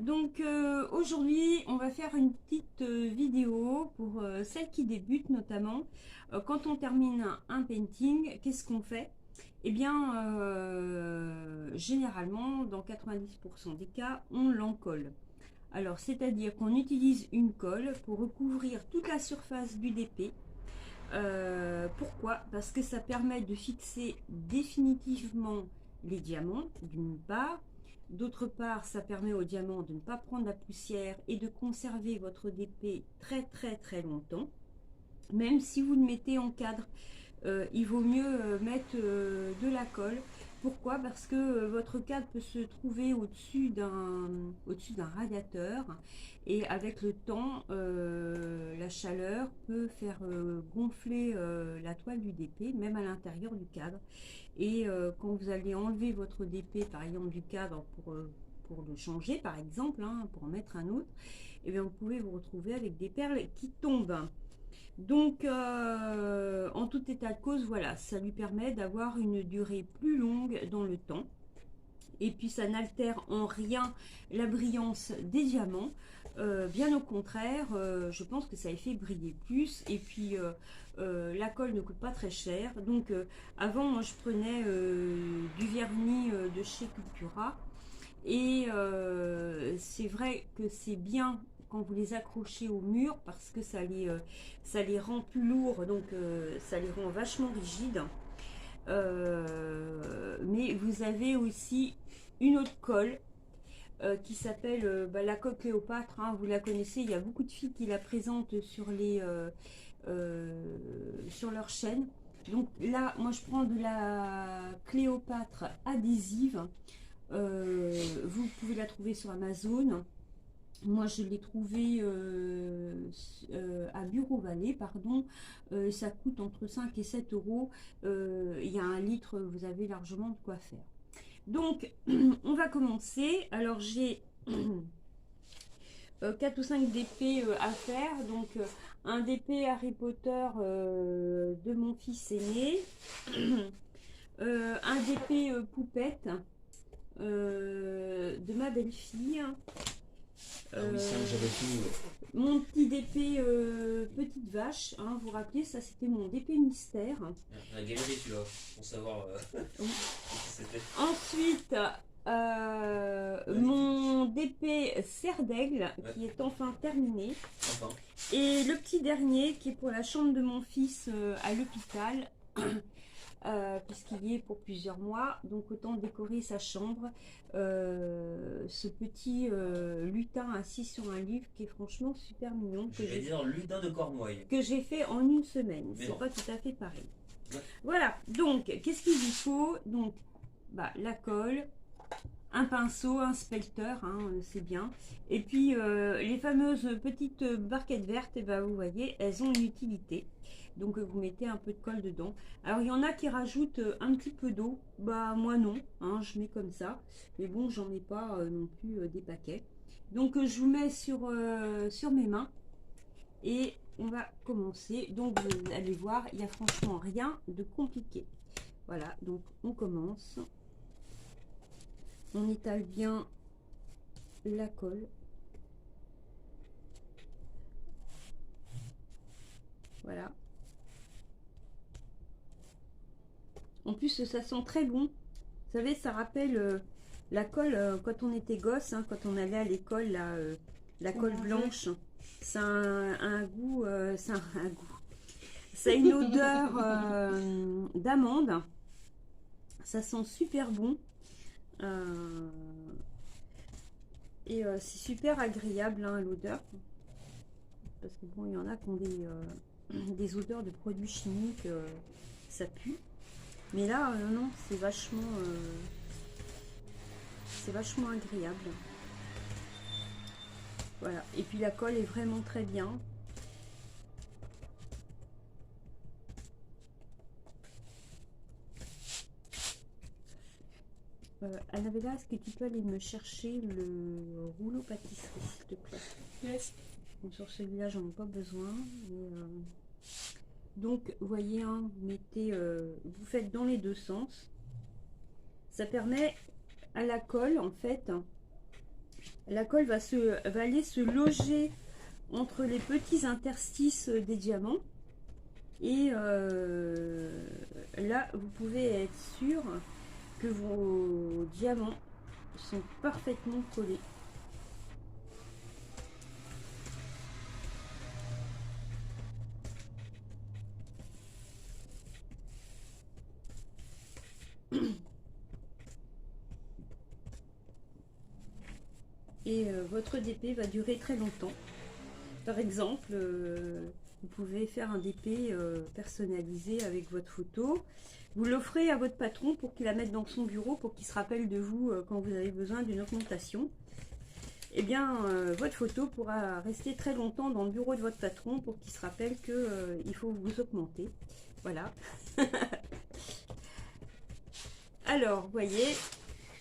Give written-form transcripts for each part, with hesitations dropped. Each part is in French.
Donc aujourd'hui on va faire une petite vidéo pour celles qui débutent notamment. Quand on termine un painting, qu'est-ce qu'on fait? Eh bien généralement dans 90% des cas on l'encolle. Alors c'est-à-dire qu'on utilise une colle pour recouvrir toute la surface du DP. Pourquoi? Parce que ça permet de fixer définitivement les diamants d'une part. D'autre part, ça permet aux diamants de ne pas prendre la poussière et de conserver votre DP très très très longtemps. Même si vous le mettez en cadre, il vaut mieux mettre de la colle. Pourquoi? Parce que votre cadre peut se trouver au-dessus d'un radiateur et avec le temps, la chaleur peut faire gonfler la toile du DP, même à l'intérieur du cadre. Et quand vous allez enlever votre DP, par exemple, du cadre pour le changer, par exemple, hein, pour en mettre un autre, et bien vous pouvez vous retrouver avec des perles qui tombent. Donc, en tout état de cause, voilà, ça lui permet d'avoir une durée plus longue dans le temps. Et puis, ça n'altère en rien la brillance des diamants. Bien au contraire, je pense que ça fait briller plus. Et puis, la colle ne coûte pas très cher. Donc, avant, moi, je prenais du vernis de chez Cultura. Et c'est vrai que c'est bien quand vous les accrochez au mur parce que ça les rend plus lourds, donc ça les rend vachement rigides. Mais vous avez aussi une autre colle qui s'appelle la colle Cléopâtre, hein, vous la connaissez, il y a beaucoup de filles qui la présentent sur leur chaîne. Donc là, moi je prends de la Cléopâtre adhésive. Vous pouvez la trouver sur Amazon. Moi, je l'ai trouvée à Bureau Vallée, pardon. Ça coûte entre 5 et 7 euros. Il y a un litre, vous avez largement de quoi faire. Donc, on va commencer. Alors, j'ai 4 ou 5 DP à faire. Donc, un DP Harry Potter de mon fils aîné. Un DP poupette de ma belle-fille. Ah oui, ça, j'avais tout. Mon petit DP petite vache, hein, vous vous rappelez, ça c'était mon DP mystère. On a galéré, tu vois, pour savoir Oui. ce que c'était. Ensuite, mon DP cerf d'aigle qui est enfin terminé. Enfin, Et le petit dernier qui est pour la chambre de mon fils à l'hôpital. Puisqu'il y est pour plusieurs mois, donc autant décorer sa chambre. Ce petit lutin assis sur un livre qui est franchement super mignon, je vais dire lutin de Cornouailles. que j'ai fait en une semaine. Mais C'est non. pas tout à fait pareil. Ouais. Voilà, donc qu'est-ce qu'il vous faut? Donc la colle, un pinceau, un specteur, hein, c'est bien. Et puis les fameuses petites barquettes vertes, et ben, vous voyez, elles ont une utilité. Donc vous mettez un peu de colle dedans. Alors il y en a qui rajoutent un petit peu d'eau. Bah moi non, hein, je mets comme ça. Mais bon, j'en ai pas non plus des paquets. Donc je vous mets sur mes mains. Et on va commencer. Donc vous allez voir, il n'y a franchement rien de compliqué. Voilà, donc on commence. On étale bien la colle. Voilà. En plus, ça sent très bon. Vous savez, ça rappelle la colle quand on était gosse, hein, quand on allait à l'école, la colle blanche. Ça a un goût, ça a un goût. Ça a une odeur d'amande. Ça sent super bon. Et c'est super agréable, hein, l'odeur. Parce que bon, il y en a qui ont des odeurs de produits chimiques, ça pue. Mais là, non, c'est vachement agréable. Voilà. Et puis la colle est vraiment très bien. Annabella, est-ce que tu peux aller me chercher le rouleau pâtisserie, s'il te plaît? Yes. Bon, sur celui-là, j'en ai pas besoin. Mais, donc, vous voyez, hein, vous mettez, vous faites dans les deux sens. Ça permet à la colle, en fait, La colle va aller se loger entre les petits interstices des diamants. Et là, vous pouvez être sûr que vos diamants sont parfaitement collés. Et votre DP va durer très longtemps. Par exemple, vous pouvez faire un DP personnalisé avec votre photo. Vous l'offrez à votre patron pour qu'il la mette dans son bureau, pour qu'il se rappelle de vous quand vous avez besoin d'une augmentation. Eh bien, votre photo pourra rester très longtemps dans le bureau de votre patron pour qu'il se rappelle qu'il faut vous augmenter. Voilà. Alors, vous voyez,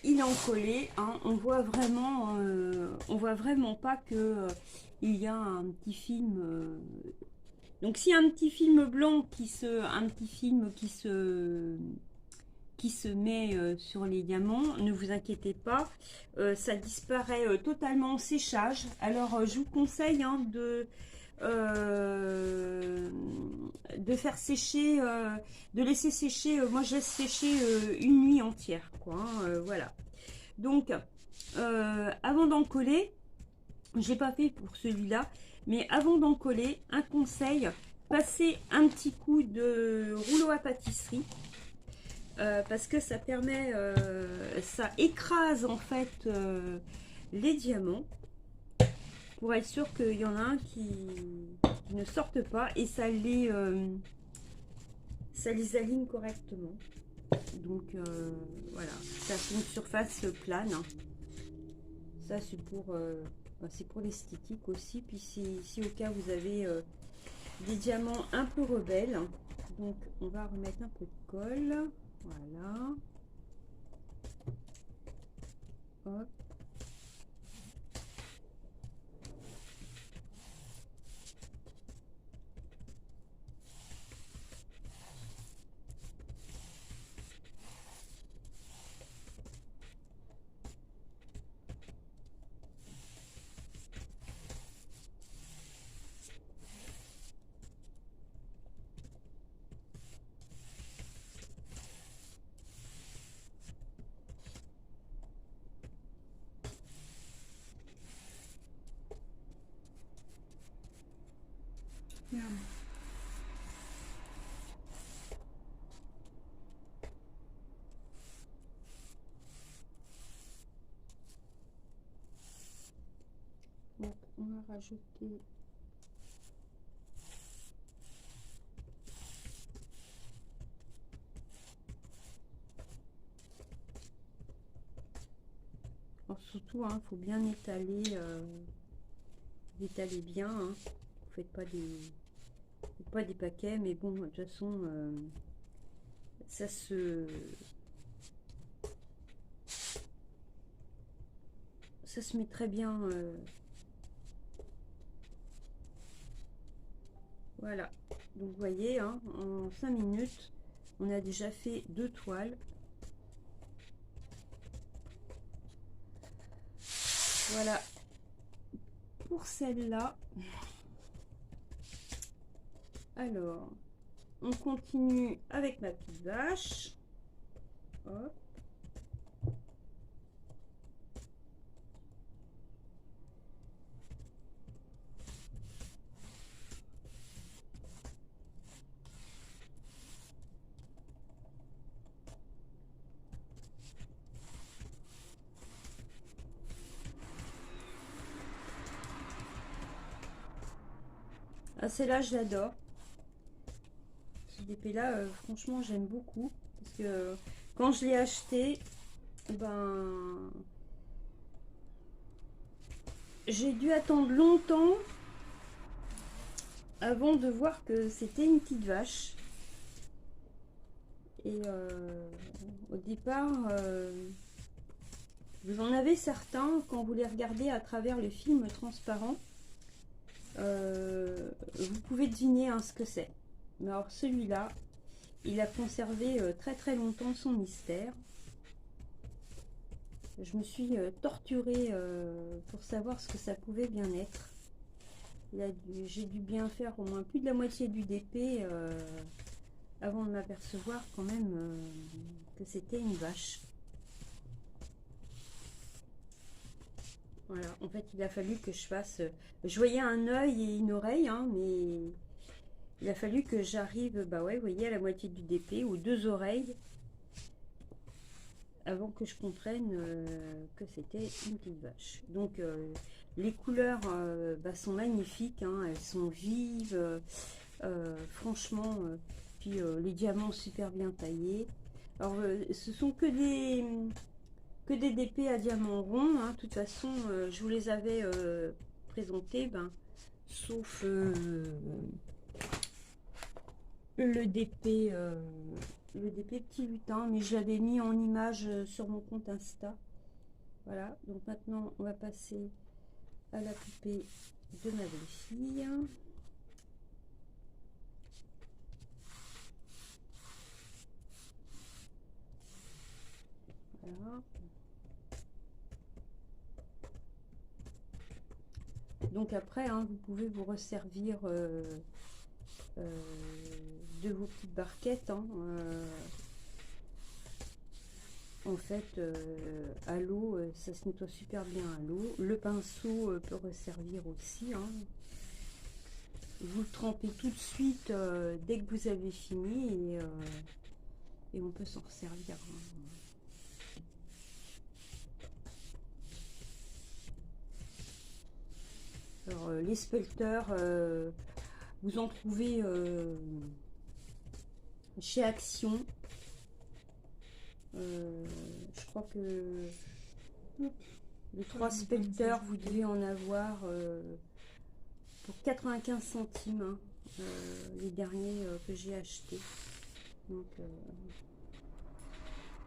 il est encollé, hein, on voit vraiment pas que il y a un petit film. Donc, s'il y a un petit film blanc qui se met sur les diamants, ne vous inquiétez pas, ça disparaît totalement en séchage. Alors, je vous conseille hein, de faire sécher, de laisser sécher, moi je laisse sécher une nuit entière, quoi, hein, voilà. Donc, avant d'en coller, j'ai pas fait pour celui-là, mais avant d'en coller, un conseil, passez un petit coup de rouleau à pâtisserie, parce que ça permet, ça écrase en fait les diamants, pour être sûr qu'il y en a un qui ne sortent pas, et ça les aligne correctement. Donc voilà, ça fait une surface plane. Ça c'est pour l'esthétique aussi. Puis si au cas vous avez des diamants un peu rebelles, donc on va remettre un peu de colle. Voilà. Hop. Merde. Donc on va rajouter surtout hein, faut bien étaler bien hein. Vous faites pas des paquets, mais bon de toute façon ça se met très bien voilà. Donc vous voyez hein, en 5 minutes on a déjà fait 2 toiles. Voilà pour celle-là. Alors, on continue avec ma petite vache. Hop. Ah, celle-là, je l'adore. Ce DP-là, franchement, j'aime beaucoup. Parce que quand je l'ai acheté, ben, j'ai dû attendre longtemps avant de voir que c'était une petite vache. Et au départ, vous en avez certains, quand vous les regardez à travers le film transparent, vous pouvez deviner hein, ce que c'est. Mais alors celui-là, il a conservé très très longtemps son mystère. Je me suis torturée pour savoir ce que ça pouvait bien être. J'ai dû bien faire au moins plus de la moitié du DP avant de m'apercevoir quand même que c'était une vache. Voilà, en fait il a fallu que je fasse... je voyais un œil et une oreille, hein, mais il a fallu que j'arrive, bah ouais, vous voyez, à la moitié du DP, ou 2 oreilles, avant que je comprenne que c'était une petite vache. Donc les couleurs bah, sont magnifiques, hein, elles sont vives, franchement, puis les diamants super bien taillés. Alors ce sont que des DP à diamants ronds, hein. De toute façon je vous les avais présentés, ben, sauf le DP petit lutin, mais je l'avais mis en image sur mon compte Insta. Voilà, donc maintenant on va passer à la poupée de ma belle-fille. Voilà. Donc après, hein, vous pouvez vous resservir de vos petites barquettes, hein, en fait à l'eau, ça se nettoie super bien à l'eau. Le pinceau peut resservir aussi, hein. Vous le trempez tout de suite dès que vous avez fini et on peut s'en resservir, hein. Alors les spelters, vous en trouvez chez Action. Je crois que les 3 specters, vous devez en avoir pour 95 centimes, hein, les derniers que j'ai achetés. Donc,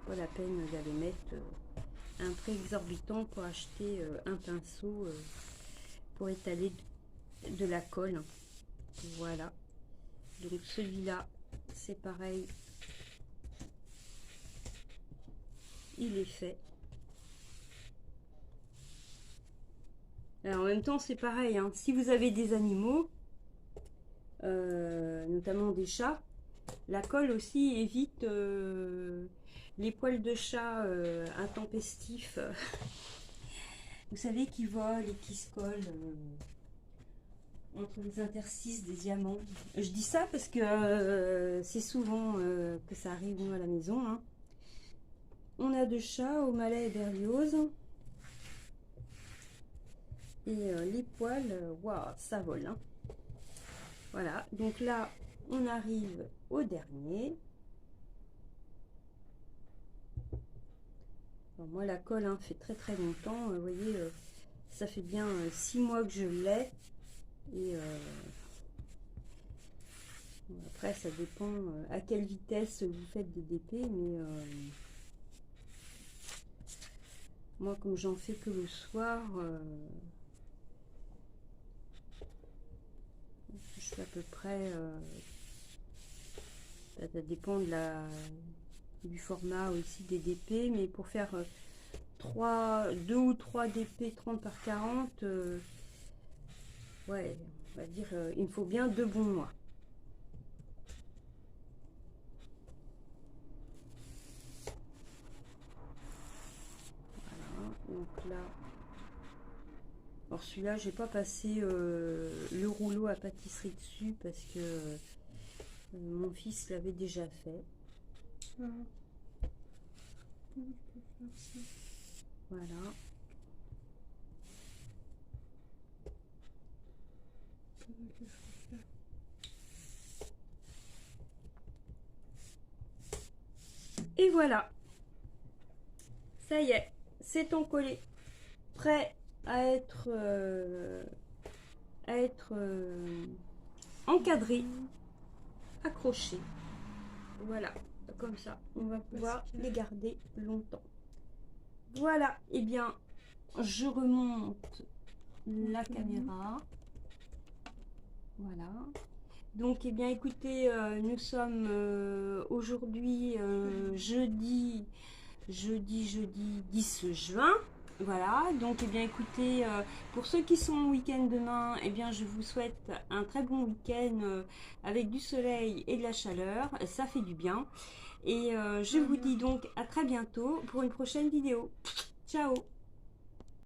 pas la peine d'aller mettre un prix exorbitant pour acheter un pinceau pour étaler de la colle. Voilà. Donc, celui-là, c'est pareil. Il est fait. Alors, en même temps, c'est pareil, hein. Si vous avez des animaux, notamment des chats, la colle aussi évite les poils de chat intempestifs. Vous savez, qui volent et qui se collent entre les interstices des diamants. Je dis ça parce que c'est souvent que ça arrive, nous, à la maison, hein. On a 2 chats, O'Malley et Berlioz. Et les poils, waouh, ça vole, hein. Voilà, donc là, on arrive au dernier. Alors moi, la colle, hein, fait très très longtemps. Vous voyez, ça fait bien 6 mois que je l'ai. Et après, ça dépend à quelle vitesse vous faites des DP, mais moi, comme j'en fais que le soir, je fais à peu près, ça dépend du format aussi des DP, mais pour faire 2 ou 3 DP 30 par 40, ouais, on va dire, il me faut bien 2 bons mois. Voilà, donc là, alors celui-là, j'ai pas passé le rouleau à pâtisserie dessus parce que mon fils l'avait déjà fait. Ah. Comment je peux faire ça? Voilà. Comment que je peux faire? Et voilà. Ça y est, c'est encollé. Prêt à être encadré, accroché. Voilà, comme ça, on va pouvoir les garder longtemps. Voilà, et eh bien, je remonte la caméra. Voilà. Donc, eh bien, écoutez, nous sommes aujourd'hui jeudi jeudi 10 juin. Voilà, donc eh bien écoutez, pour ceux qui sont en week-end demain, eh bien je vous souhaite un très bon week-end avec du soleil et de la chaleur, ça fait du bien. Et je vous dis donc à très bientôt pour une prochaine vidéo. Ciao!